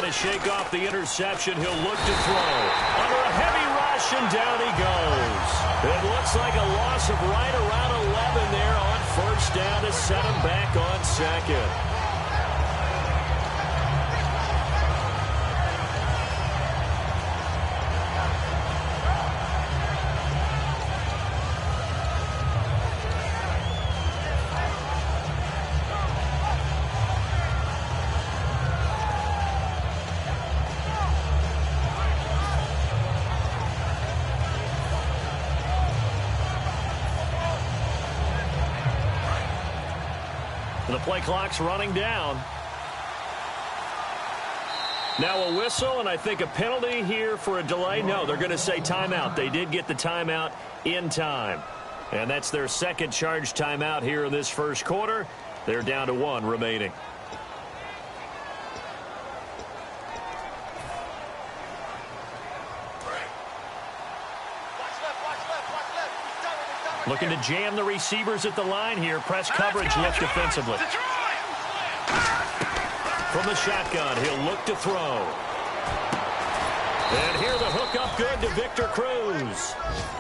to shake off the interception. He'll look to throw. Under a heavy rush, and down he goes. It looks like a loss of right around 11 there on first down to set him back on second. The play clock's running down. Now a whistle, and I think a penalty here for a delay. No, they're going to say timeout. They did get the timeout in time. And that's their second charge timeout here in this first quarter. They're down to 1 remaining. Looking to jam the receivers at the line here. Press coverage left defensively. From the shotgun, he'll look to throw. And here the hook up good to Victor Cruz.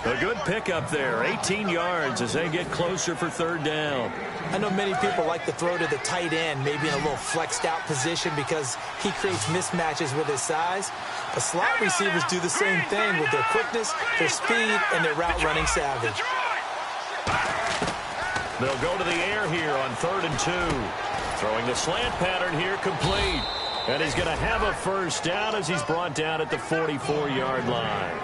A good pickup there. 18 yards as they get closer for third down. I know many people like to throw to the tight end, maybe in a little flexed out position because he creates mismatches with his size. But slot receivers do the same thing with their quickness, their speed, and their route running savvy. They'll go to the air here on 3rd and 2. Throwing the slant pattern here complete. And he's going to have a first down as he's brought down at the 44-yard line.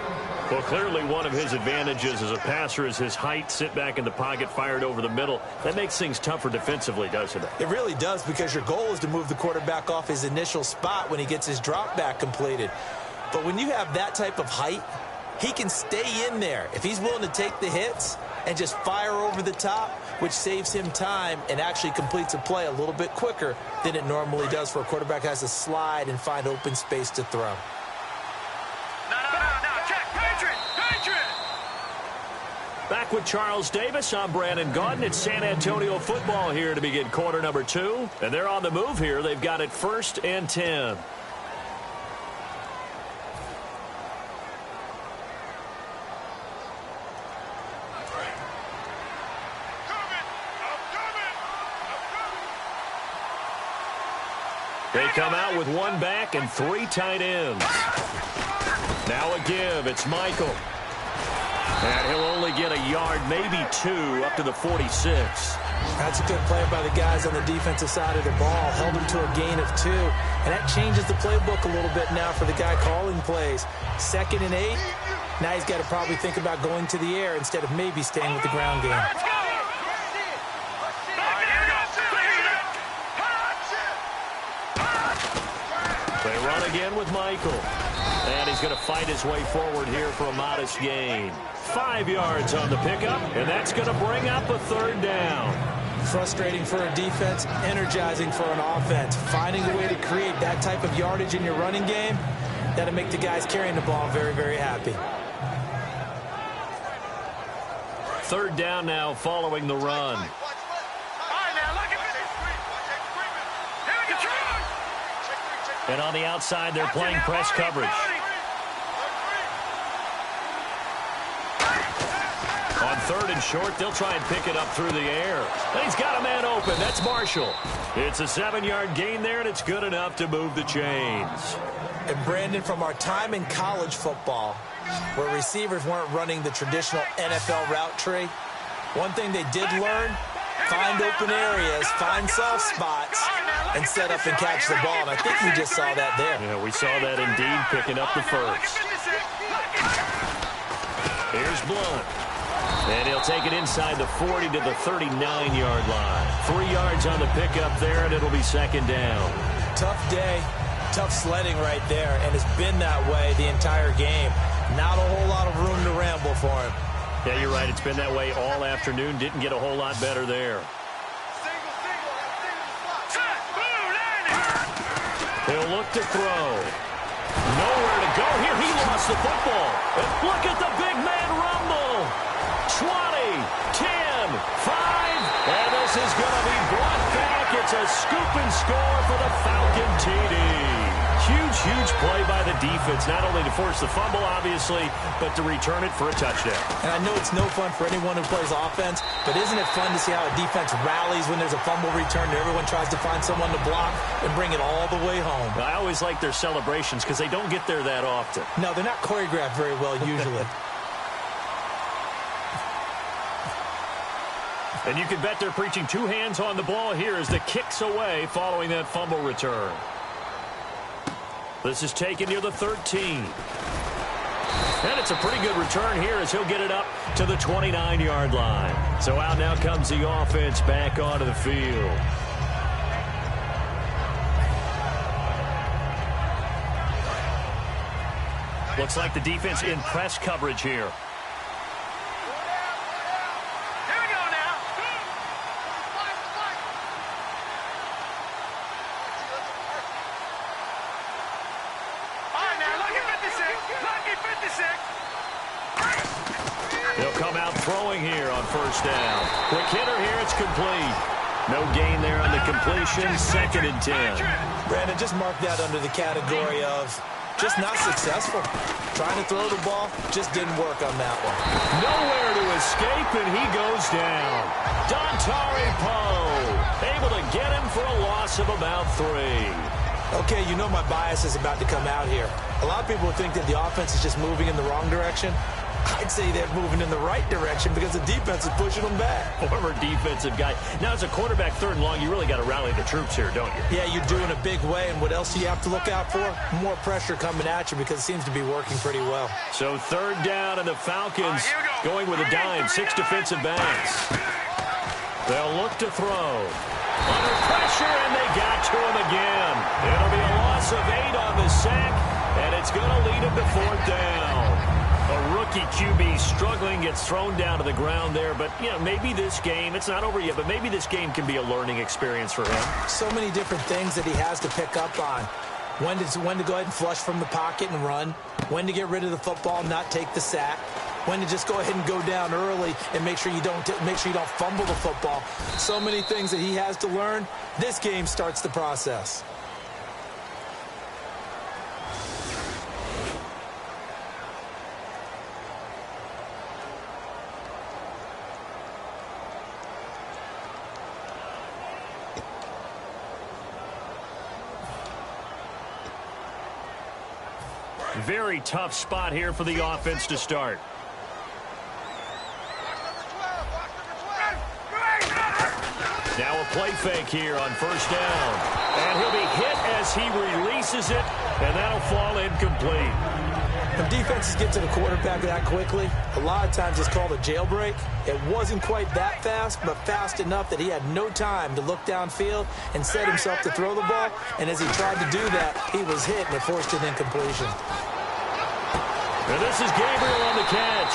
Well, clearly one of his advantages as a passer is his height. Sit back in the pocket, fired over the middle. That makes things tougher defensively, doesn't it? It really does, because your goal is to move the quarterback off his initial spot when he gets his drop back completed. But when you have that type of height, he can stay in there. If he's willing to take the hits and just fire over the top, which saves him time and actually completes a play a little bit quicker than it normally does for a quarterback who has to slide and find open space to throw. No, check, Patriot! Back with Charles Davis, I'm Brandon Gaudin. It's San Antonio football here to begin quarter number 2. And they're on the move here. They've got it 1st and 10. They come out with 1 back and 3 tight ends. Now a give. It's Michael. And he'll only get a yard, maybe 2, up to the 46. That's a good play by the guys on the defensive side of the ball. Held him to a gain of 2. And that changes the playbook a little bit now for the guy calling plays. 2nd and 8. Now he's got to probably think about going to the air instead of maybe staying with the ground game. They run again with Michael. And he's going to fight his way forward here for a modest gain. 5 yards on the pickup, and that's going to bring up a 3rd down. Frustrating for a defense, energizing for an offense. Finding a way to create that type of yardage in your running game, that'll make the guys carrying the ball very, very happy. 3rd down now following the run. And on the outside, they're playing press coverage. On 3rd and short, they'll try and pick it up through the air. And he's got a man open. That's Marshall. It's a 7-yard gain there, and it's good enough to move the chains. And Brandon, from our time in college football, where receivers weren't running the traditional NFL route tree, one thing they did learn: find open areas, find soft spots, and set up and catch the ball. And I think we just saw that there. Yeah, we saw that indeed, picking up the first. Here's Blunt. And he'll take it inside the 40 to the 39-yard line. 3 yards on the pickup there, and it'll be 2nd down. Tough day, tough sledding right there, and it's been that way the entire game. Not a whole lot of room to ramble for him. Yeah, you're right. It's been that way all afternoon. Didn't get a whole lot better there. He'll look to throw. Nowhere to go here. He lost the football. And look at the big man rumble. 20, 10, 5. And this is going to be brought back. It's a scoop and score for the Falcon TD. Huge play by the defense, not only to force the fumble, obviously, but to return it for a touchdown. And I know it's no fun for anyone who plays offense, but isn't it fun to see how a defense rallies when there's a fumble return and everyone tries to find someone to block and bring it all the way home? I always like their celebrations because they don't get there that often. No, they're not choreographed very well usually. And you can bet they're preaching two hands on the ball here as the kick's away following that fumble return. This is taken near the 13. And it's a pretty good return here as he'll get it up to the 29-yard line. So out now comes the offense back onto the field. Looks like the defense in press coverage here. They'll come out throwing here on first down. Quick hitter here, it's complete. No gain there on the completion, 2nd and 10. Brandon, just mark that under the category of just not successful. Trying to throw the ball, just didn't work on that one. Nowhere to escape, and he goes down. Dontari Poe, able to get him for a loss of about 3. Okay, you know my bias is about to come out here. A lot of people think that the offense is just moving in the wrong direction. I'd say they're moving in the right direction because the defense is pushing them back. Former defensive guy. Now, as a quarterback, 3rd and long, you really got to rally the troops here, don't you? Yeah, you do in a big way. And what else do you have to look out for? More pressure coming at you because it seems to be working pretty well. So 3rd down, and the Falcons going with a dime, 6 defensive backs. They'll look to throw. Under pressure, and they got to him again. It'll be a loss of 8 on the sack, and it's going to lead him to 4th down. A rookie QB struggling, gets thrown down to the ground there. But, you know, maybe this game, it's not over yet, but maybe this game can be a learning experience for him. So many different things that he has to pick up on. When to go ahead and flush from the pocket and run. When to get rid of the football and not take the sack. When to just go ahead and go down early and make sure you don't fumble the football. So many things that he has to learn. This game starts the process. Very tough spot here for the offense to start. Now a play fake here on first down. And he'll be hit as he releases it, and that'll fall incomplete. When defenses get to the quarterback that quickly, a lot of times it's called a jailbreak. It wasn't quite that fast, but fast enough that he had no time to look downfield and set himself to throw the ball. And as he tried to do that, he was hit, and it forced an incompletion. And this is Gabriel on the catch.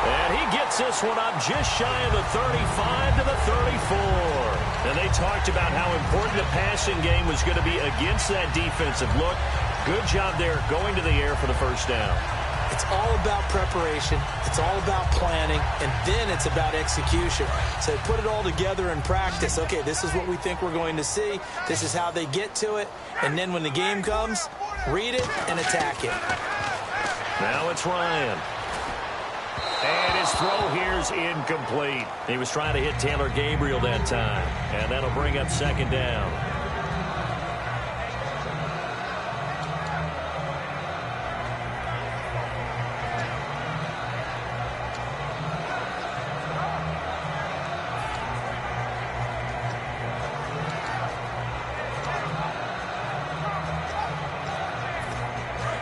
And he gets this one up just shy of the 35 to the 34. And they talked about how important the passing game was going to be against that defensive look. Good job there going to the air for the first down. It's all about preparation. It's all about planning. And then it's about execution. So they put it all together in practice. Okay, this is what we think we're going to see. This is how they get to it. And then when the game comes, read it and attack it. Now it's Ryan. And his throw here's incomplete. He was trying to hit Taylor Gabriel that time. And that'll bring up 2nd down.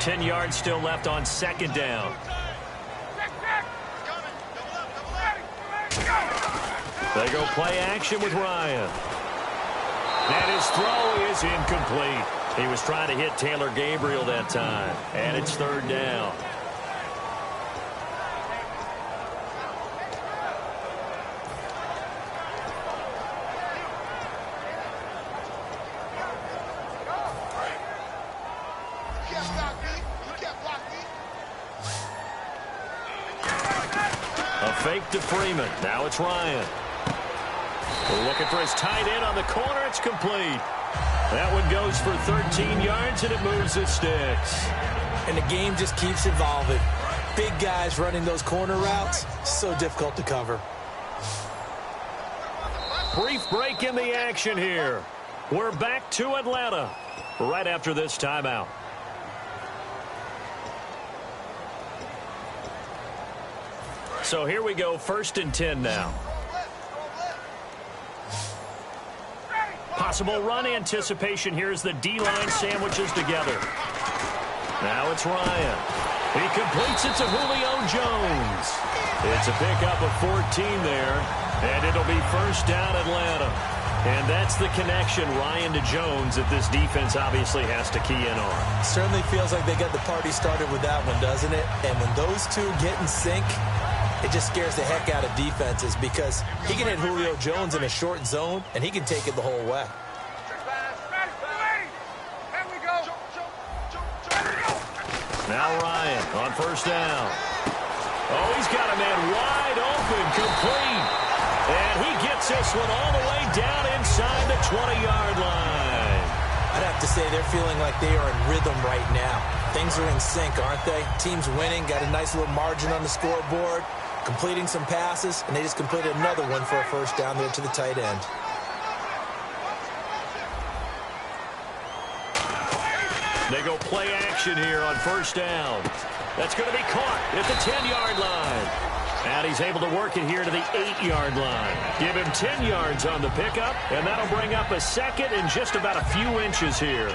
Ten yards still left on 2nd down. They go play action with Ryan. And his throw is incomplete. He was trying to hit Taylor Gabriel that time. And it's 3rd down. Fake to Freeman. Now it's Ryan. Looking for his tight end on the corner. It's complete. That one goes for 13 yards, and it moves the sticks. And the game just keeps evolving. Big guys running those corner routes, so difficult to cover. Brief break in the action here. We're back to Atlanta right after this timeout. So here we go, 1st and 10 now. Possible run anticipation here as the D-line sandwiches together. Now it's Ryan. He completes it to Julio Jones. It's a pickup of 14 there, and it'll be 1st down Atlanta. And that's the connection, Ryan to Jones, that this defense obviously has to key in on. Certainly feels like they got the party started with that one, doesn't it? And when those two get in sync, it just scares the heck out of defenses because he can hit Julio Jones in a short zone, and he can take it the whole way. Now Ryan on 1st down. Oh, he's got a man wide open, complete. And he gets this one all the way down inside the 20-yard line. I'd have to say they're feeling like they are in rhythm right now. Things are in sync, aren't they? Team's winning, got a nice little margin on the scoreboard, completing some passes, and they just completed another one for a 1st down there to the tight end. They go play action here on 1st down. That's going to be caught at the 10-yard line. And he's able to work it here to the 8-yard line. Give him 10 yards on the pickup, and that'll bring up a 2nd and just about a few inches here.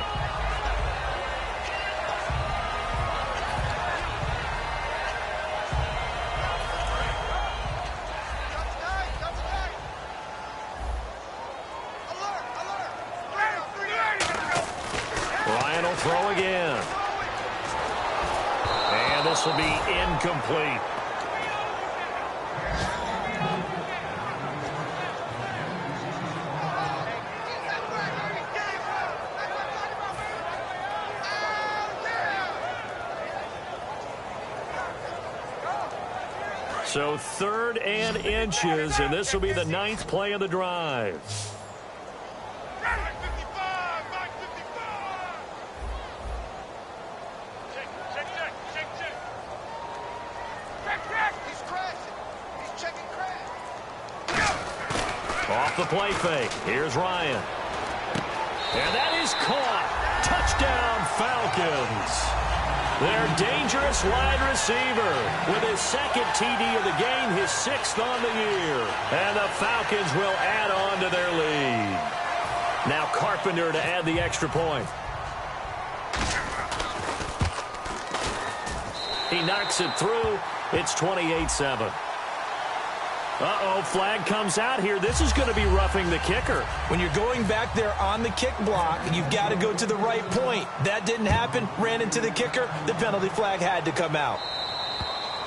Ryan will throw again. And this will be incomplete. So 3rd and inches, and this will be the 9th play of the drive. Off the play fake. Here's Ryan. And that is caught. Touchdown, Falcons. Their dangerous wide receiver with his 2nd TD of the game, his 6th on the year. And the Falcons will add on to their lead. Now Carpenter to add the extra point. He knocks it through. It's 28-7. Uh-oh, flag comes out here. This is going to be roughing the kicker. When you're going back there on the kick block, you've got to go to the right point. That didn't happen. Ran into the kicker. The penalty flag had to come out.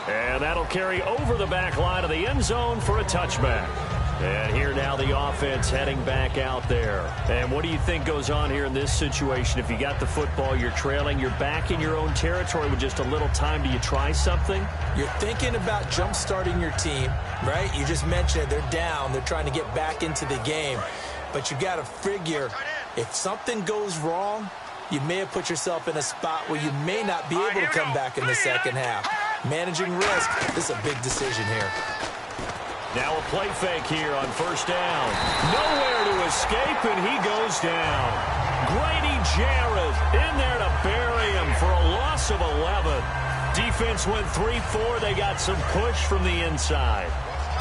And that'll carry over the back line of the end zone for a touchback. And here now the offense heading back out there. And what do you think goes on here in this situation? If you got the football, you're trailing, you're back in your own territory with just a little time. Do you try something? You're thinking about jump-starting your team, right? You just mentioned it. They're down. They're trying to get back into the game. But you got to figure if something goes wrong, you may have put yourself in a spot where you may not be able to come back in the second half. Managing risk, this is a big decision here. Now a play fake here on 1st down. Nowhere to escape, and he goes down. Grady Jarrett in there to bury him for a loss of 11. Defense went 3-4. They got some push from the inside.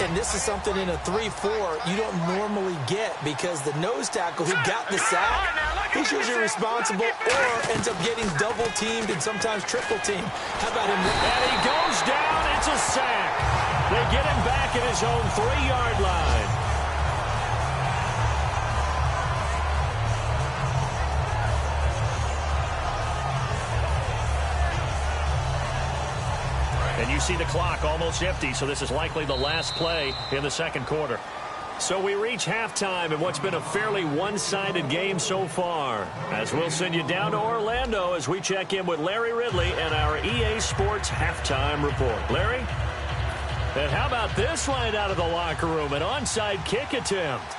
And this is something in a 3-4 you don't normally get because the nose tackle who got the sack, he's usually responsible or ends up getting double-teamed and sometimes triple-teamed. How about him? And he goes down. It's a sack. They get him back at his own 3-yard line. And you see the clock almost empty, so this is likely the last play in the 2nd quarter. So we reach halftime in what's been a fairly one-sided game so far. As we'll send you down to Orlando as we check in with Larry Ridley and our EA Sports Halftime Report. Larry? And how about this line out of the locker room? An onside kick attempt.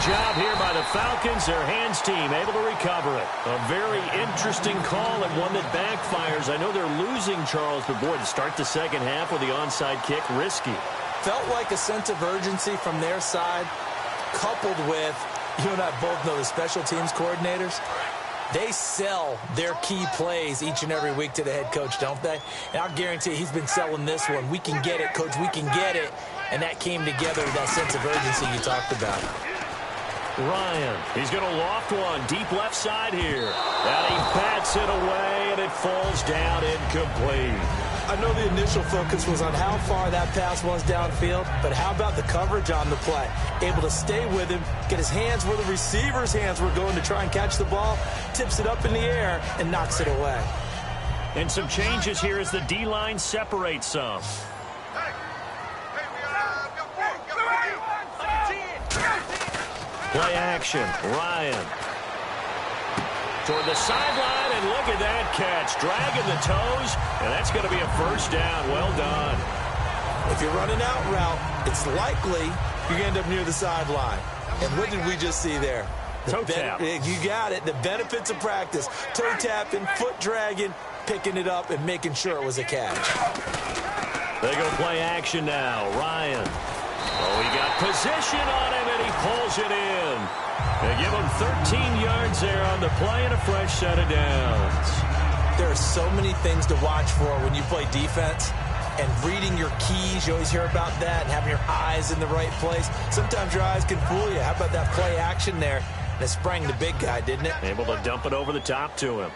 job here by the Falcons. Their hands team able to recover it. A very interesting call and one that backfires. I know they're losing, Charles, but boy, to start the second half with the onside kick, risky. Felt like a sense of urgency from their side, coupled with, you and I both know the special teams coordinators. They sell their key plays each and every week to the head coach, don't they? And I'll guarantee he's been selling this one. We can get it, coach, we can get it. And that came together with that sense of urgency you talked about. Ryan, he's going to loft one deep left side here. And he bats it away, and it falls down incomplete. I know the initial focus was on how far that pass was downfield, but how about the coverage on the play? Able to stay with him, get his hands where the receiver's hands were going to try and catch the ball, tips it up in the air, and knocks it away. And some changes here as the D-line separates some. Play action, Ryan. Toward the sideline, and look at that catch. Dragging the toes, and that's going to be a first down. Well done. If you're running out route, it's likely you're going to end up near the sideline. And what did we just see there? Toe tap. You got it. The benefits of practice. Toe tapping, foot dragging, picking it up, and making sure it was a catch. They go play action now. Ryan. Oh, he got position on him, and he pulls it in. They give him 13 yards there on the play and a fresh set of downs. There are so many things to watch for when you play defense. And reading your keys, you always hear about that, and having your eyes in the right place. Sometimes your eyes can fool you. How about that play action there? And it sprang the big guy, didn't it? Able to dump it over the top to him.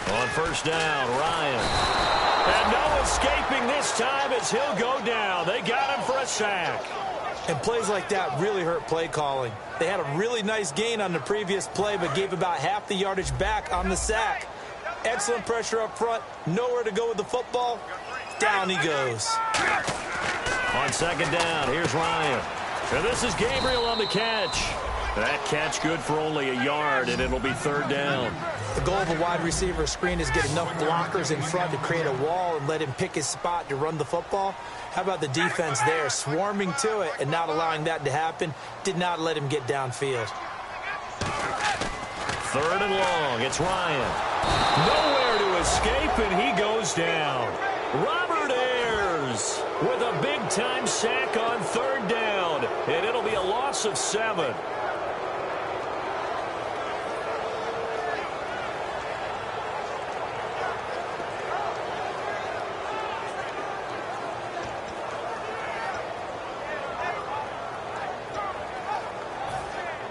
On first down, Ryan. And no escaping this time as he'll go down. They got him for a sack. And plays like that really hurt play calling. They had a really nice gain on the previous play, but gave about half the yardage back on the sack. Excellent pressure up front. Nowhere to go with the football. Down he goes. On second down, here's Ryan. And this is Gabriel on the catch. That catch good for only a yard, and it'll be third down. The goal of a wide receiver screen is get enough blockers in front to create a wall and let him pick his spot to run the football. How about the defense there, swarming to it and not allowing that to happen? Did not let him get downfield. Third and long, it's Ryan. Nowhere to escape, and he goes down. Robert Ayers with a big-time sack on third down, and it'll be a loss of 7.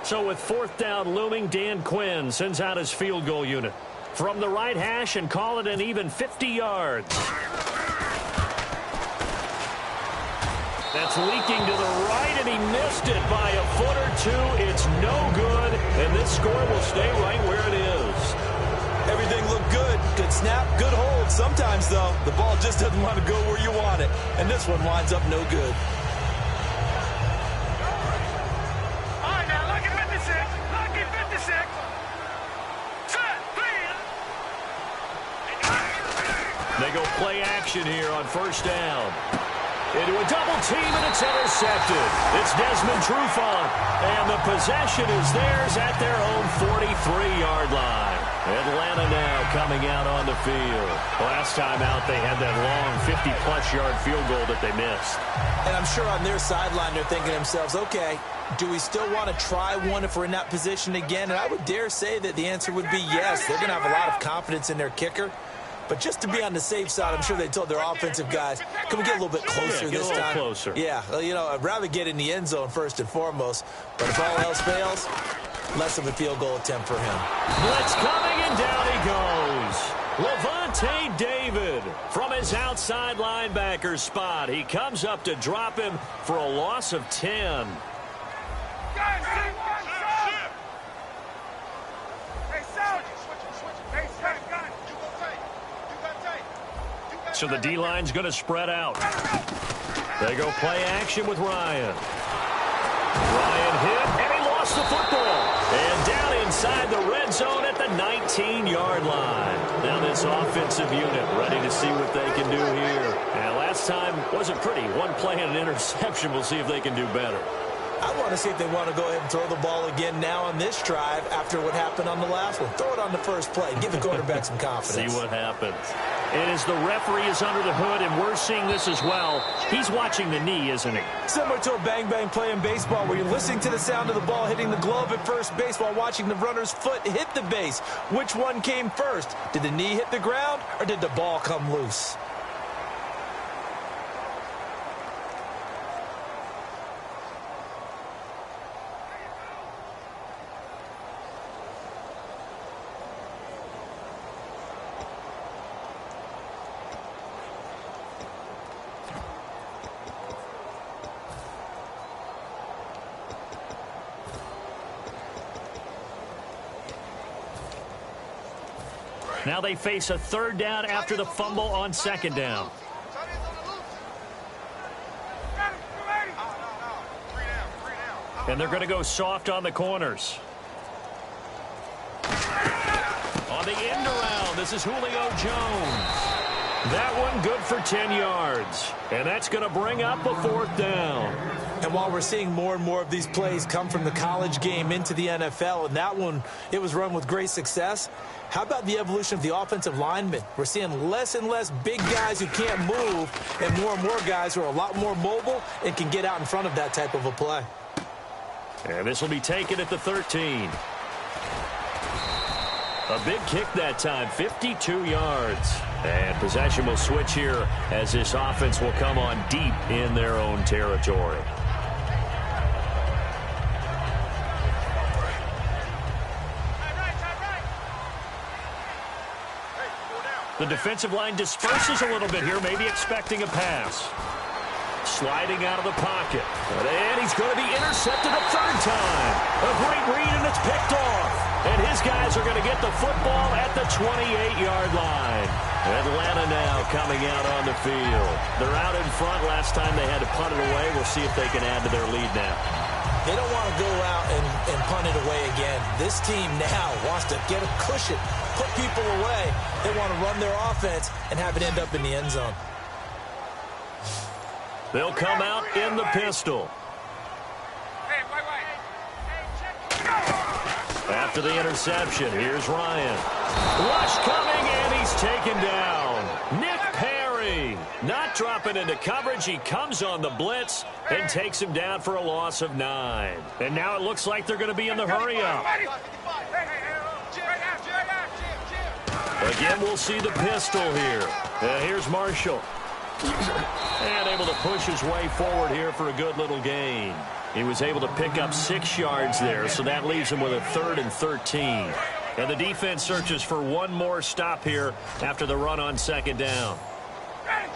So with fourth down looming, Dan Quinn sends out his field goal unit from the right hash and call it an even 50 yards. That's leaking to the right, and he missed it by a foot or two. It's no good, and this score will stay right where it is. Everything looked good. Good snap, good hold. Sometimes, though, the ball just doesn't want to go where you want it, and this one winds up no good. They go play action here on first down. Into a double team, and it's intercepted. It's Desmond Trufant, and the possession is theirs at their own 43-yard line. Atlanta now coming out on the field. Last time out, they had that long 50-plus yard field goal that they missed. And I'm sure on their sideline, they're thinking to themselves, okay, do we still want to try one if we're in that position again? And I would dare say that the answer would be yes. They're going to have a lot of confidence in their kicker. But just to be on the safe side, I'm sure they told their offensive guys, can we get a little bit closer this time? Closer. Yeah, well, you know, I'd rather get in the end zone first and foremost. But if all else fails, less of a field goal attempt for him. Blitz coming, and down he goes. Levante David from his outside linebacker spot. He comes up to drop him for a loss of 10. So the D-line's going to spread out. They go play action with Ryan. Ryan hit, and he lost the football. And down 18-yard line. Now this offensive unit ready to see what they can do here. And last time wasn't pretty. One play and an interception. We'll see if they can do better. I want to see if they want to go ahead and throw the ball again now on this drive after what happened on the last one. Throw it on the first play. Give the quarterback some confidence. See what happens. And as the referee is under the hood, and we're seeing this as well, he's watching the knee, isn't he? Similar to a bang-bang play in baseball where you're listening to the sound of the ball hitting the glove at first base while watching the runner's foot hit the base. Which one came first? Did the knee hit the ground or did the ball come loose? Now they face a third down after the fumble on second down. And they're going to go soft on the corners. On the end around, this is Julio Jones. That one good for 10 yards. And that's going to bring up a fourth down. And while we're seeing more and more of these plays come from the college game into the NFL, and that one, it was run with great success, how about the evolution of the offensive linemen? We're seeing less and less big guys who can't move and more guys who are a lot more mobile and can get out in front of that type of a play. And this will be taken at the 13. A big kick that time, 52 yards. And possession will switch here as this offense will come on deep in their own territory. The defensive line disperses a little bit here, maybe expecting a pass. Sliding out of the pocket. And he's going to be intercepted a third time. A great read, and it's picked off. And his guys are going to get the football at the 28-yard line. Atlanta now coming out on the field. They're out in front. Last time they had to punt it away. We'll see if they can add to their lead now. They don't want to go out and punt it away again. This team now wants to get a cushion, put people away. They want to run their offense and have it end up in the end zone. They'll come out in the pistol. After the interception, here's Ryan. Rush coming, and he's taken down. Nick Perry not dropping into coverage. He comes on the blitz and takes him down for a loss of 9. And now it looks like they're going to be in the hurry-up. Again, we'll see the pistol here. Here's Marshall. And able to push his way forward here for a good little gain. He was able to pick up 6 yards there, so that leaves him with a 3rd and 13. And the defense searches for one more stop here after the run on second down.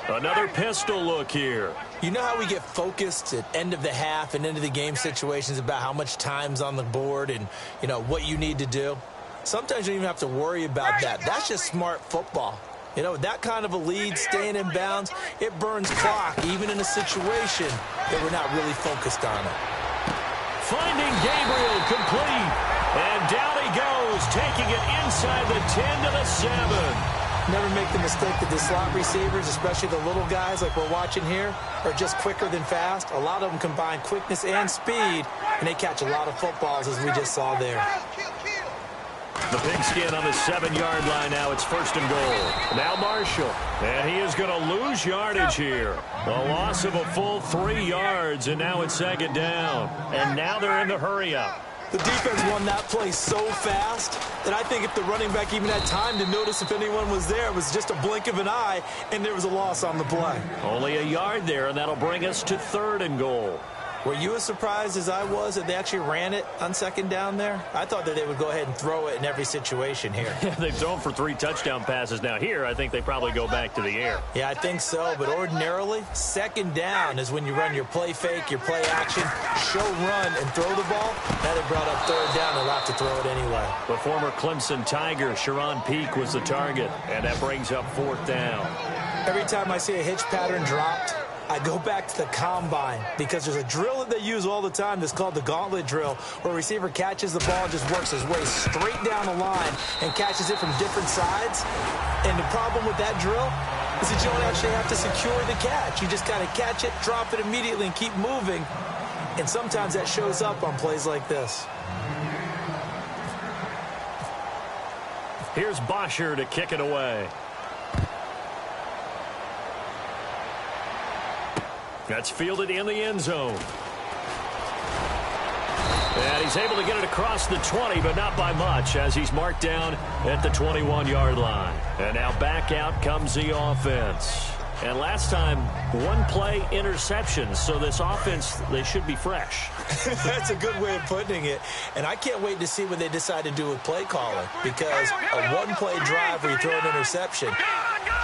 Another pistol look here. You know how we get focused at end of the half and into the game situations about how much time's on the board and, you know, what you need to do? Sometimes you don't even have to worry about that. That's just smart football. You know, that kind of a lead, staying in bounds, it burns clock, even in a situation that we're not really focused on it. Finding Gabriel complete. And down he goes, taking it inside the 10 to the 7. Never make the mistake that the slot receivers, especially the little guys like we're watching here, are just quicker than fast. A lot of them combine quickness and speed, and they catch a lot of footballs, as we just saw there. The pigskin on the 7-yard line now. It's 1st and goal. Now Marshall. And he is going to lose yardage here. A loss of a full 3 yards, and now it's 2nd down. And now they're in the hurry-up. The defense won that play so fast that I think if the running back even had time to notice if anyone was there, it was just a blink of an eye, and there was a loss on the play. Only a yard there, and that'll bring us to 3rd and goal. Were you as surprised as I was that they actually ran it on 2nd down there? I thought that they would go ahead and throw it in every situation here. Yeah, they've thrown for 3 touchdown passes. Now here, I think they probably go back to the air. Yeah, I think so. But ordinarily, 2nd down is when you run your play fake, your play action, show run, and throw the ball. Now they brought up 3rd down. They'll have to throw it anyway. The former Clemson Tiger, Sharon Peak, was the target. And that brings up 4th down. Every time I see a hitch pattern dropped, I go back to the combine because there's a drill that they use all the time that's called the gauntlet drill, where a receiver catches the ball and just works his way straight down the line and catches it from different sides. And the problem with that drill is that you don't actually have to secure the catch. You just kind of catch it, drop it immediately, and keep moving. And sometimes that shows up on plays like this. Here's Bosher to kick it away. That's fielded in the end zone. And he's able to get it across the 20, but not by much, as he's marked down at the 21-yard line. And now back out comes the offense. And last time, one-play interceptions, so this offense, they should be fresh. That's a good way of putting it. And I can't wait to see what they decide to do with play calling, because a one-play drive where you throw an interception,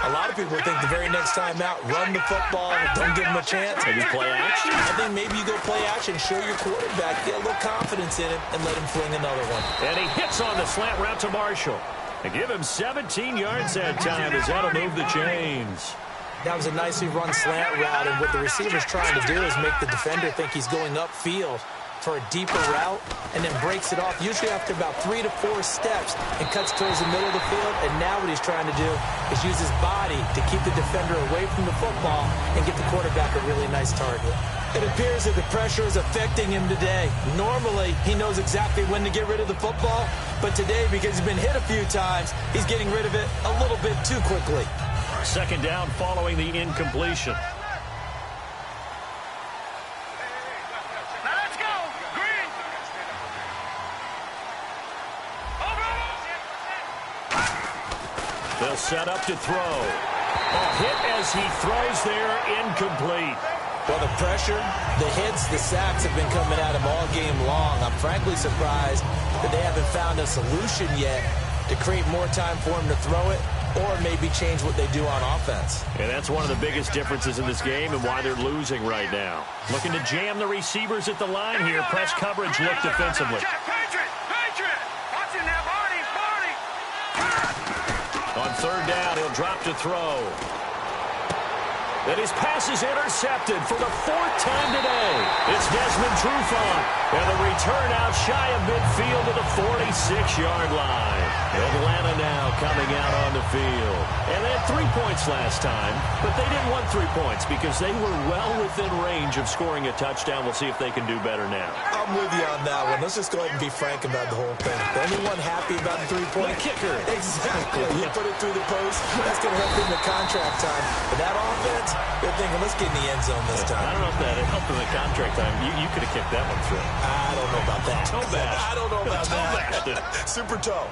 a lot of people think the very next time out, run the football, don't give them a chance. Maybe play action? I think maybe you go play action, show your quarterback, get a little confidence in him, and let him fling another one. And he hits on the slant route to Marshall. And give him 17 yards that time, as that'll move the chains. That was a nicely run slant route, and what the receiver's trying to do is make the defender think he's going upfield for a deeper route, and then breaks it off, usually after about 3 to 4 steps, and cuts towards the middle of the field. And now what he's trying to do is use his body to keep the defender away from the football and get the quarterback a really nice target. It appears that the pressure is affecting him today. Normally, he knows exactly when to get rid of the football, but today, because he's been hit a few times, he's getting rid of it a little bit too quickly. Second down following the incompletion. Now let's go. Green. They'll set up to throw. A hit as he throws there, incomplete. Well, the pressure, the hits, the sacks have been coming at him all game long. I'm frankly surprised that they haven't found a solution yet to create more time for him to throw it, or maybe change what they do on offense. And that's one of the biggest differences in this game and why they're losing right now. Looking to jam the receivers at the line here. Press coverage look defensively. Patriot. Watch it now, Barney. On third down, he'll drop to throw. And his pass is intercepted for the 4th time today. It's Desmond Trufant. And the return out shy of midfield to the 46-yard line. Atlanta now coming out on the field. And they had 3 points last time, but they didn't want 3 points because they were well within range of scoring a touchdown. We'll see if they can do better now. I'm with you on that one. Let's just go ahead and be frank about the whole thing. Anyone happy about the 3-point? The kicker. Exactly. You put it through the post. That's going to help in the contract time. But that offense, they're thinking, let's get in the end zone this time. I don't know if that helped in the contract time. You could have kicked that one through. I don't know about that. Toe bash. I don't know about Toe that. bashed it. Super toe.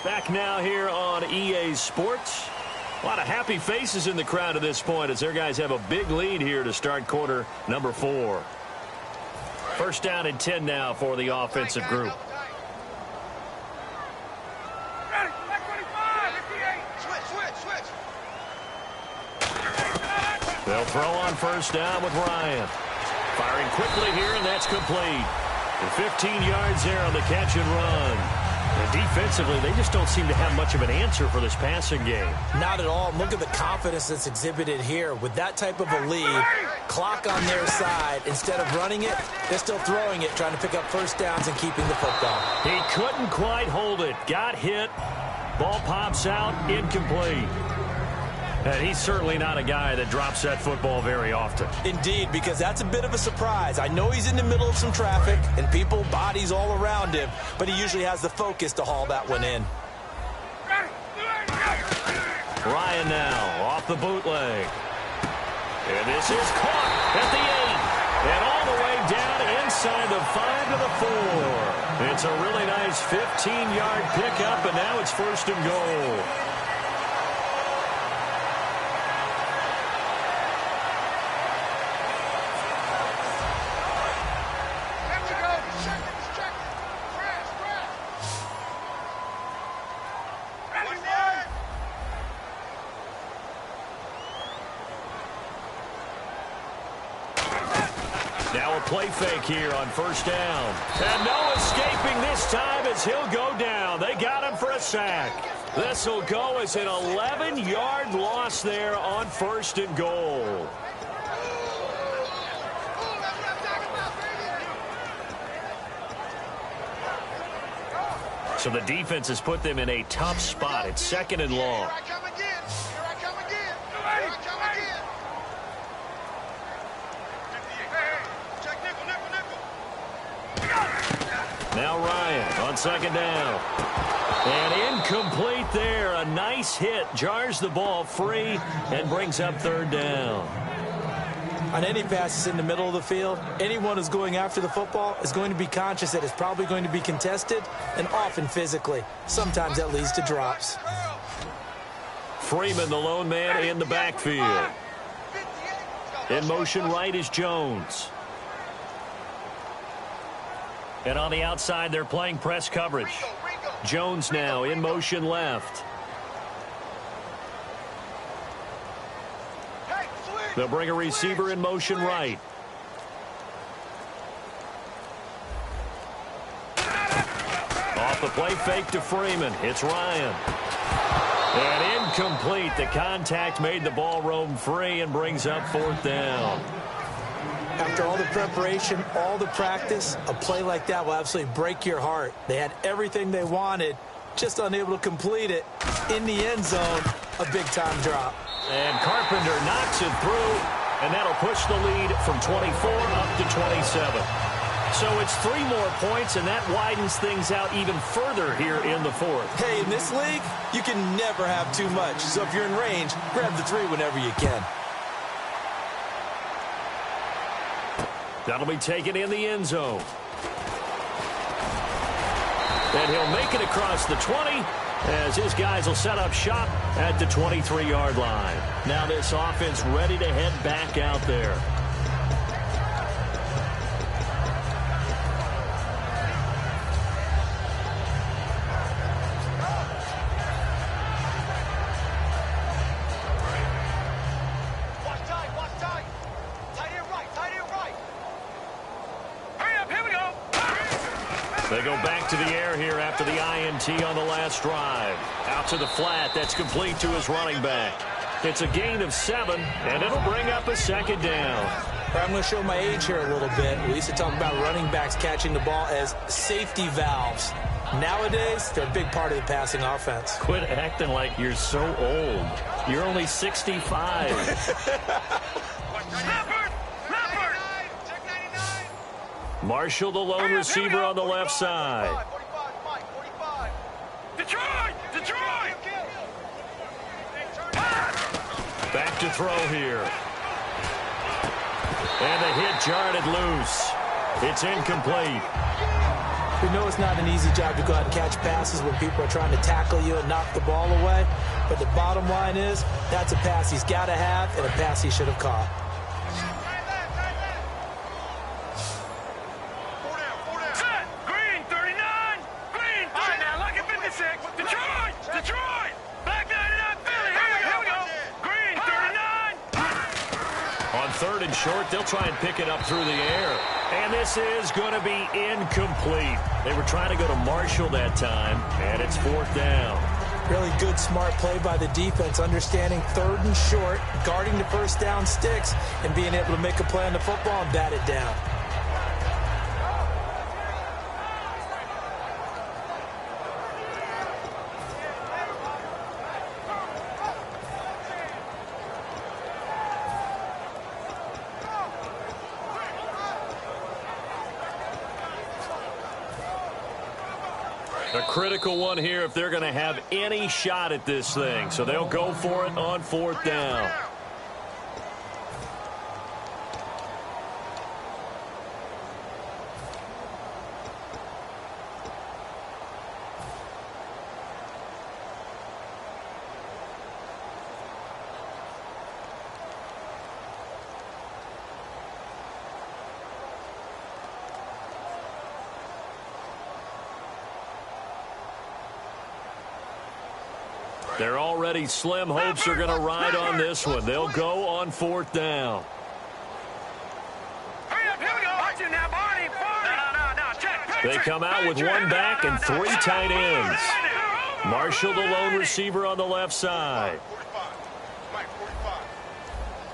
Back now here on EA Sports. A lot of happy faces in the crowd at this point as their guys have a big lead here to start quarter number 4. First down and 10 now for the offensive group. They'll throw on first down with Ryan. Firing quickly here, and that's complete. And 15 yards there on the catch and run. And defensively, they just don't seem to have much of an answer for this passing game. Not at all. Look at the confidence that's exhibited here. With that type of a lead, clock on their side, instead of running it, they're still throwing it, trying to pick up first downs and keeping the football. He couldn't quite hold it. Got hit. Ball pops out. Incomplete. And he's certainly not a guy that drops that football very often. Indeed, because that's a bit of a surprise. I know he's in the middle of some traffic and people, bodies all around him, but he usually has the focus to haul that one in. Ryan now off the bootleg. And this is caught at the 8. And all the way down inside the 5 to the 4. It's a really nice 15-yard pickup, and now it's first and goal. play fake here on first down. And no escaping this time as he'll go down. They got him for a sack. This will go as an 11-yard loss there on first and goal. So the defense has put them in a tough spot. It's second and long. Now Ryan on second down. And incomplete there. A nice hit. Jars the ball free and brings up third down. On any passes in the middle of the field, anyone who's going after the football is going to be conscious that it's probably going to be contested and often physically. Sometimes that leads to drops. Freeman, the lone man in the backfield. In motion right is Jones. And on the outside, they're playing press coverage. Jones now in motion left. They'll bring a receiver in motion right. Off the play fake to Freeman. It's Ryan. And incomplete. The contact made the ball roam free and brings up fourth down. After all the preparation, all the practice, a play like that will absolutely break your heart. They had everything they wanted, just unable to complete it. In the end zone, a big-time drop. And Carpenter knocks it through, and that'll push the lead from 24 up to 27. So it's 3 more points, and that widens things out even further here in the fourth. Hey, in this league, you can never have too much. So if you're in range, grab the 3 whenever you can. That'll be taken in the end zone. And he'll make it across the 20 as his guys will set up shop at the 23-yard line. Now this offense ready to head back out there. They go back to the air here after the INT on the last drive. Out to the flat. That's complete to his running back. It's a gain of 7, and it'll bring up a second down. I'm going to show my age here a little bit. We used to talk about running backs catching the ball as safety valves. Nowadays, they're a big part of the passing offense. Quit acting like you're so old. You're only 65. Marshall, the lone receiver on the left side. Detroit! Back to throw here. And the hit jarred it loose. It's incomplete. We know it's not an easy job to go out and catch passes when people are trying to tackle you and knock the ball away. But the bottom line is, that's a pass he's got to have and a pass he should have caught. Third and short, they'll try and pick it up through the air. And this is going to be incomplete. They were trying to go to Marshall that time, and it's fourth down. Really good, smart play by the defense, understanding third and short, guarding the first down sticks, and being able to make a play on the football and bat it down. A critical one here if they're going to have any shot at this thing. So they'll go for it on fourth down. Their already slim hopes are going to ride on this one. They'll go on fourth down. Hurry up, here we go. Watch it, They come out with one back and three tight ends. Marshall, the lone receiver on the left side.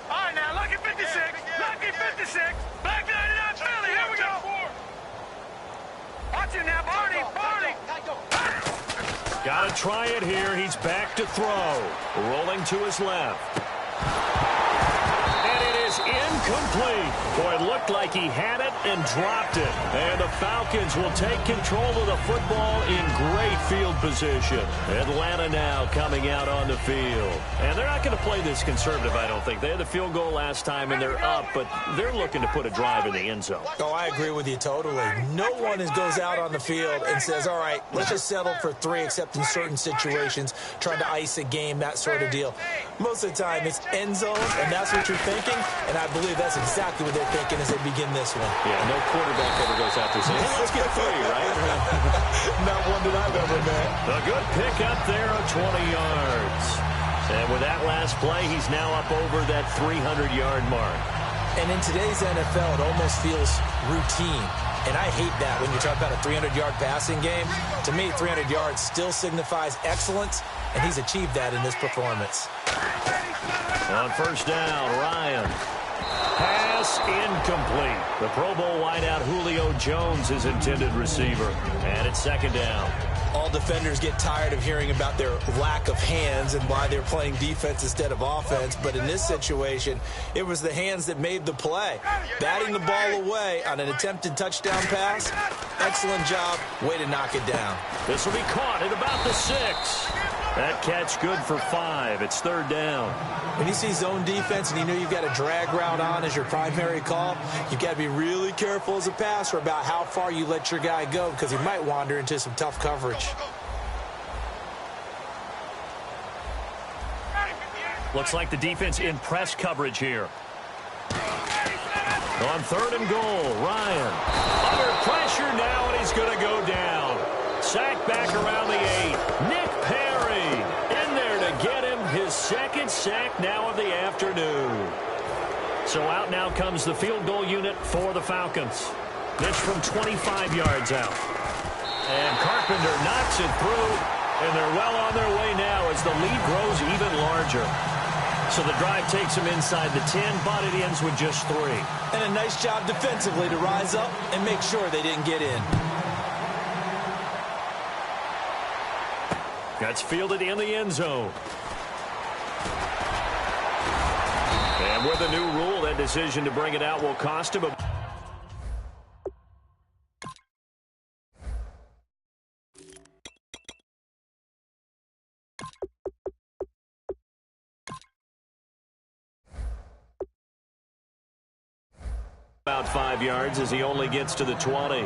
All right, now, lucky 56. Lucky 56. Back 99 Philly. Here we go. Watch it now, Barney. Barney. Got to try it here. He's back to throw. Rolling to his left. And it is incomplete. Boy, it looked like he had it and dropped it. And the Falcons will take control of the football in great field position. Atlanta now coming out on the field. And they're not going to play this conservative, I don't think. They had the field goal last time, and they're up, but they're looking to put a drive in the end zone. Oh, I agree with you totally. No one goes out on the field and says, all right, let's just settle for 3, except in certain situations, trying to ice a game, that sort of deal. Most of the time, it's end zone, and that's what you're thinking, and I believe that's exactly what they're thinking as they begin this one. Yeah, no quarterback ever goes out there saying, hey, let's get 3, right? Not one that I've ever met. A good pick up there of 20 yards. And with that last play, he's now up over that 300-yard mark. And in today's NFL, it almost feels routine. And I hate that when you talk about a 300-yard passing game. To me, 300 yards still signifies excellence, and he's achieved that in this performance. On first down, Ryan. Pass incomplete. The Pro Bowl wideout Julio Jones is intended receiver. And it's second down. All defenders get tired of hearing about their lack of hands and why they're playing defense instead of offense. But in this situation, it was the hands that made the play. Batting the ball away on an attempted touchdown pass. Excellent job. Way to knock it down. This will be caught at about the 6. That catch good for 5. It's third down. When you see zone defense and you know you've got a drag route on as your primary call, you've got to be really careful as a passer about how far you let your guy go because he might wander into some tough coverage. Looks like the defense in press coverage here. On third and goal, Ryan. Under pressure now, and he's going to go down. Sack back around the 8. Nick Perry in there to get him his second sack now of the afternoon. So out now comes the field goal unit for the Falcons. This from 25 yards out. And Carpenter knocks it through, and they're well on their way now as the lead grows even larger. So the drive takes them inside the 10, but it ends with just 3. And a nice job defensively to rise up and make sure they didn't get in. That's fielded in the end zone. And with a new rule, that decision to bring it out will cost him a... about 5 yards as he only gets to the 20.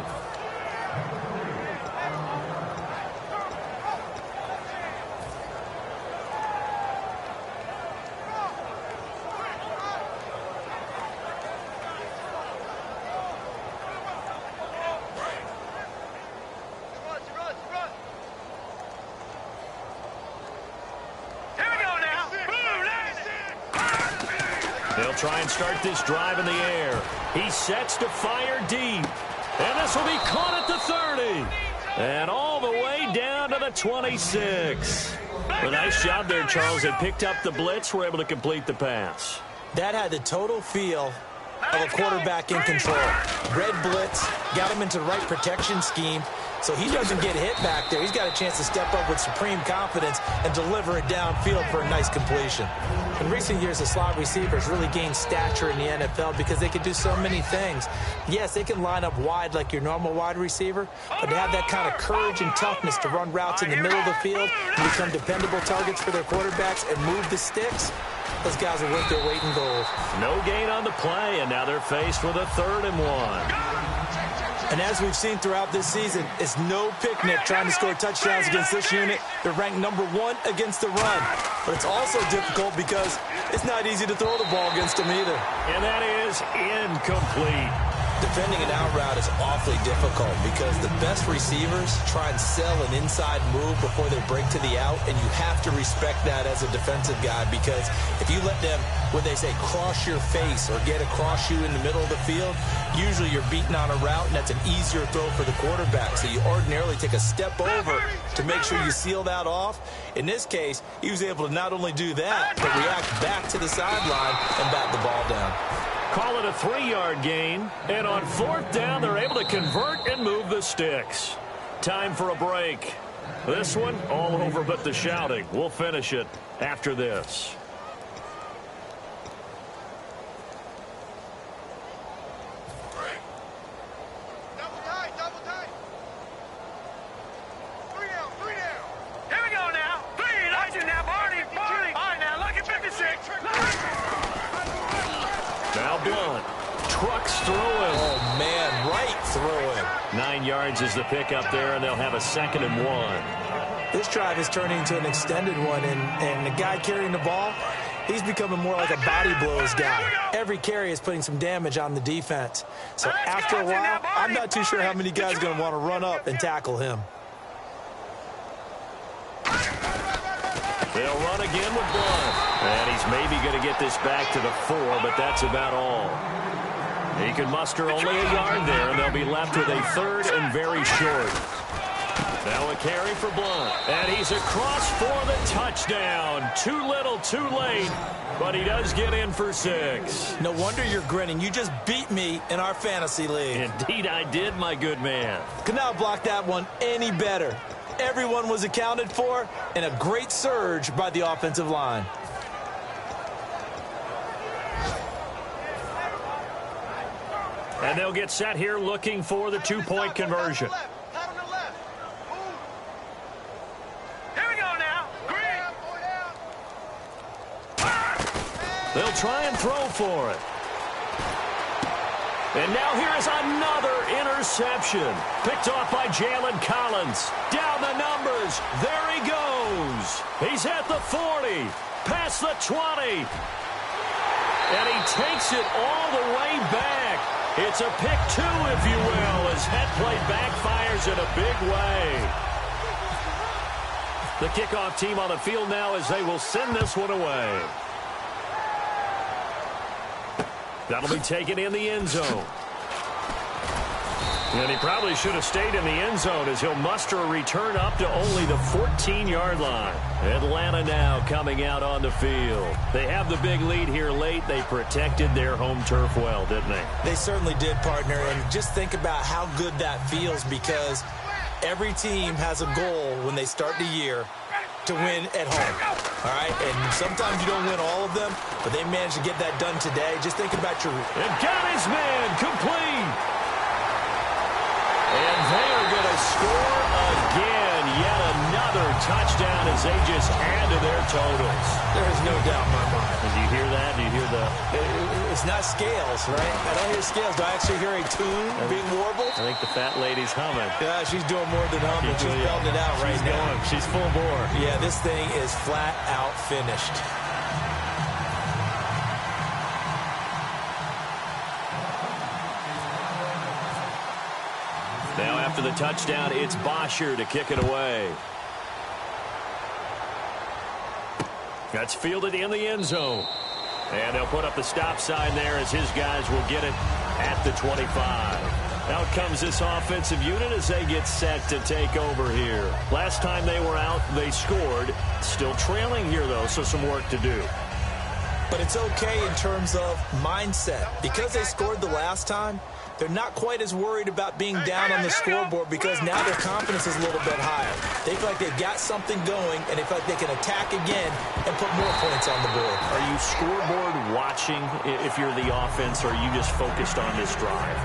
They'll try and start this drive in the air. He sets to fire deep. And this will be caught at the 30. And all the way down to the 26. A nice job there, Charles. They picked up the blitz, were able to complete the pass. That had the total feel of a quarterback in control. Red blitz, got him into the right protection scheme, so he doesn't get hit back there. He's got a chance to step up with supreme confidence and deliver it downfield for a nice completion. In recent years, the slot receivers really gained stature in the NFL because they can do so many things. Yes, they can line up wide like your normal wide receiver, but to have that kind of courage and toughness to run routes in the middle of the field and become dependable targets for their quarterbacks and move the sticks, those guys are worth their weight in gold. No gain on the play, and now they're faced with a 3rd and 1. And as we've seen throughout this season, it's no picnic trying to score touchdowns against this unit. They're ranked number 1 against the run. But it's also difficult because it's not easy to throw the ball against them either. And that is incomplete. Defending an out route is awfully difficult because the best receivers try and sell an inside move before they break to the out, and you have to respect that as a defensive guy, because if you let them, what they say, cross your face or get across you in the middle of the field, usually you're beaten on a route, and that's an easier throw for the quarterback. So you ordinarily take a step over to make sure you seal that off. In this case, he was able to not only do that, but react back to the sideline and bat the ball down. Call it a 3-yard gain, and on 4th down, they're able to convert and move the sticks. Time for a break. This one, all over but the shouting. We'll finish it after this. Double tight, double tight. 3 down, 3 down. Here we go now. 3, nice now, Barney. All right, now, look at 56. Now Blunt. Trucks through him. Oh, man, right through him. 9 yards is the pickup there, and they'll have a 2nd and 1. This drive is turning into an extended one, and the guy carrying the ball, he's becoming more like a body blows guy. Every carry is putting some damage on the defense. So after a while, I'm not too sure how many guys are going to want to run up and tackle him. They'll run again with Blunt. And he's maybe going to get this back to the 4, but that's about all. He can muster only a yard there, and they'll be left with a 3rd and very short. Now a carry for Blunt. And he's across for the touchdown. Too little, too late, but he does get in for 6. No wonder you're grinning. You just beat me in our fantasy league. Indeed I did, my good man. Could not block that one any better. Everyone was accounted for, and a great surge by the offensive line. And they'll get set here looking for the 2-point conversion. Here we go now. They'll try and throw for it. And now here is another interception. Picked off by Jalen Collins. Down the numbers. There he goes. He's at the 40. Past the 20. And he takes it all the way back. It's a pick 2, if you will, as head play backfires in a big way. The kickoff team on the field now as they will send this one away. That'll be taken in the end zone. And he probably should have stayed in the end zone as he'll muster a return up to only the 14-yard line. Atlanta now coming out on the field. They have the big lead here late. They protected their home turf well, didn't they? They certainly did, partner. And just think about how good that feels, because every team has a goal when they start the year to win at home. All right? And sometimes you don't win all of them, but they managed to get that done today. Just think about your... And got his man complete. And they're going to score again. Yet another touchdown as they just add to their totals. There is no doubt in my mind. And do you hear that? Do you hear the... It's not scales, right? I don't hear scales. Do I actually hear a tune being warbled? I think the fat lady's humming. Yeah, she's doing more than humming. She's belting it out right now. She's full bore. Yeah, this thing is flat out finished. Now after the touchdown, it's Bosher to kick it away. That's fielded in the end zone. And they'll put up the stop sign there as his guys will get it at the 25. Out comes this offensive unit as they get set to take over here. Last time they were out, they scored. Still trailing here, though, so some work to do. But it's okay in terms of mindset. Because they scored the last time, they're not quite as worried about being down on the scoreboard, because now their confidence is a little bit higher. They feel like they've got something going, and they feel like they can attack again and put more points on the board. Are you scoreboard watching if you're the offense, or are you just focused on this drive?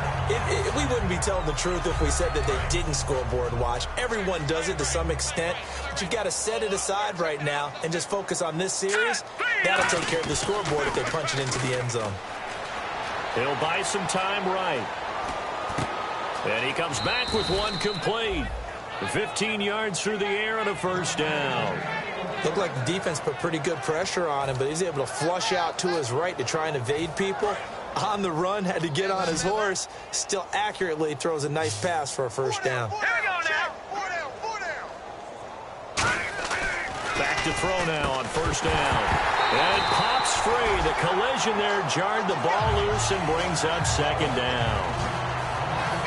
We wouldn't be telling the truth if we said that they didn't scoreboard watch. Everyone does it to some extent, but you've got to set it aside right now and just focus on this series. That'll take care of the scoreboard if they punch it into the end zone. He'll buy some time right. And he comes back with one complete. 15 yards through the air and a first down. Looked like the defense put pretty good pressure on him, but he's able to flush out to his right to try and evade people. on the run, had to get on his horse, still accurately throws a nice pass for a first down. Here we go now. Back to throw now on first down. And it pops free. The collision there jarred the ball loose and brings up second down.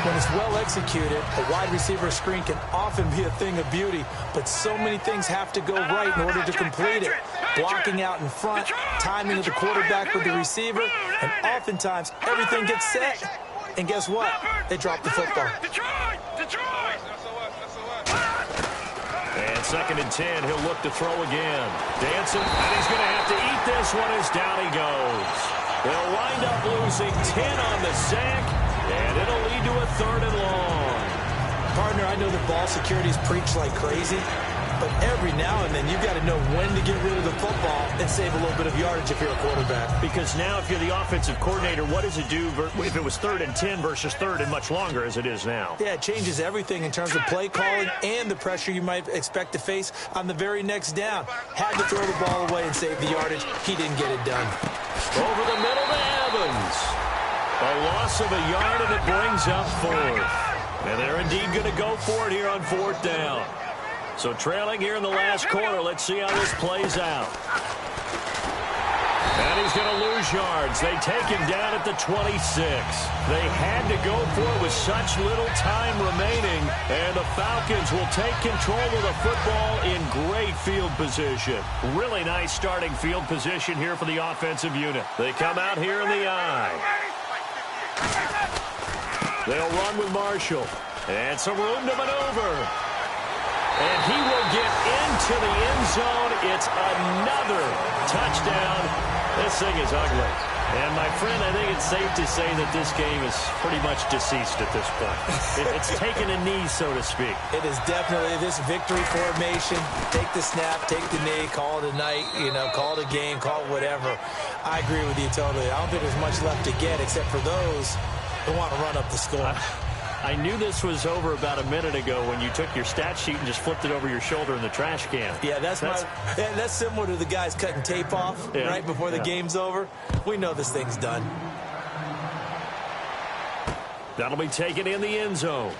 When it's well executed, a wide receiver screen can often be a thing of beauty, but so many things have to go right in order to complete it. Blocking out in front, timing of the quarterback with the receiver, and oftentimes everything gets set. And guess what? They drop the football. And 2nd and 10, he'll look to throw again. Dancing, and he's going to have to eat this one as down he goes. They'll wind up losing 10 on the sack, and it'll lead to a 3rd and long. Partner, I know that ball security's preached like crazy, but every now and then you've got to know when to get rid of the football and save a little bit of yardage if you're a quarterback. Because now if you're the offensive coordinator, what does it do if it was 3rd and 10 versus 3rd and much longer as it is now? Yeah, it changes everything in terms of play calling and the pressure you might expect to face on the very next down. Had to throw the ball away and save the yardage. He didn't get it done. Over the middle to Evans. A loss of a yard, and it brings up 4th. And they're indeed going to go for it here on 4th down. So trailing here in the last quarter. Let's see how this plays out. And he's going to lose yards. They take him down at the 26. They had to go for it with such little time remaining. And the Falcons will take control of the football in great field position. Really nice starting field position here for the offensive unit. They come out here in the eye. They'll run with Marshall. And some room to maneuver. And he will get into the end zone. It's another touchdown. This thing is ugly. And, my friend, I think it's safe to say that this game is pretty much deceased at this point. It's taken a knee, so to speak. It is definitely this victory formation. Take the snap, take the knee, call it a night, call it a game, call it whatever. I agree with you totally. I don't think there's much left to get except for those who want to run up the score. I knew this was over about a minute ago when you took your stat sheet and just flipped it over your shoulder in the trash can. Yeah, that's similar to the guys cutting tape off right before the game's over. We know this thing's done. That'll be taken in the end zone.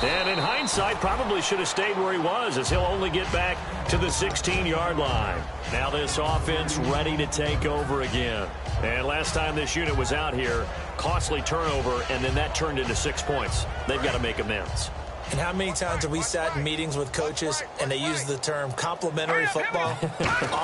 And in hindsight, probably should have stayed where he was, as he'll only get back to the 16-yard line. Now this offense ready to take over again. And last time this unit was out here, costly turnover, and then that turned into 6 points. They've got to make amends. And how many times have we sat in meetings with coaches and they use the term complementary football?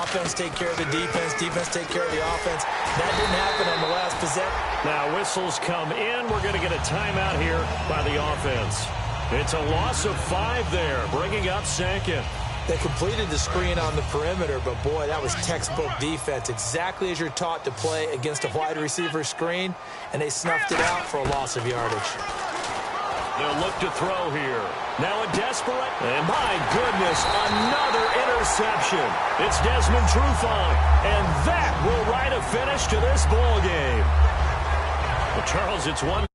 Offense take care of the defense, defense take care of the offense. That didn't happen on the last possession. Now whistles come in. We're going to get a timeout here by the offense. It's a loss of 5 there, bringing up 2nd. They completed the screen on the perimeter, but, boy, that was textbook defense, exactly as you're taught to play against a wide receiver screen, and they snuffed it out for a loss of yardage. They'll look to throw here. Now a desperate, and my goodness, another interception. It's Desmond Trufant, and that will write a finish to this ball game. Well, Charles, it's one.